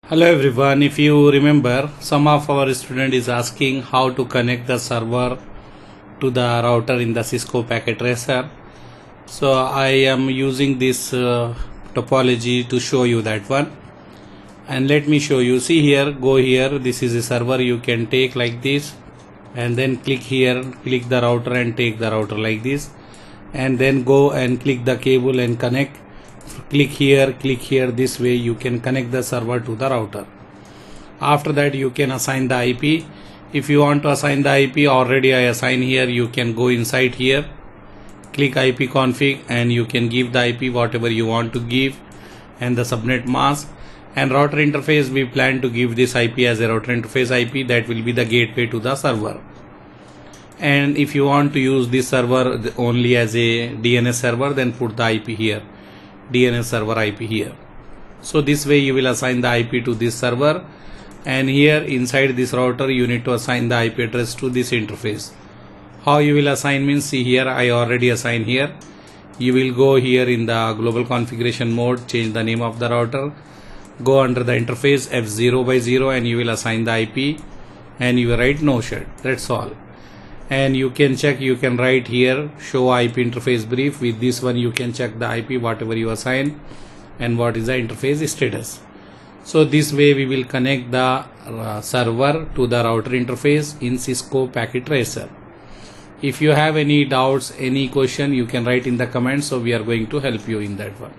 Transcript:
Hello everyone, if you remember, some of our student is asking how to connect the server to the router in the CISCO Packet Tracer. So I am using this topology to show you that one. And let me show you. See here, go here, this is a server. You can take like this and then click here, click the router and take the router like this, and then go and click the cable and connect. Click here, this way you can connect the server to the router. After that you can assign the IP. If you want to assign the IP, already I assign here. You can go inside here, click IP config, and you can give the IP whatever you want to give and the subnet mask. And router interface, we plan to give this IP as a router interface IP that will be the gateway to the server. And if you want to use this server only as a DNS server, then put the IP here, DNS server IP here. So this way you will assign the IP to this server, and here inside this router you need to assign the IP address to this interface. How you will assign means, see here, I already assign here. You will go here in the global configuration mode, change the name of the router, go under the interface F0/0 and you will assign the IP and you will write no shed. That's all. And you can check, you can write here show IP interface brief. With this one you can check the IP whatever you assign and what is the interface status. So this way we will connect the server to the router interface in CISCO Packet Tracer. If you have any doubts, any question, you can write in the comments, so we are going to help you in that one.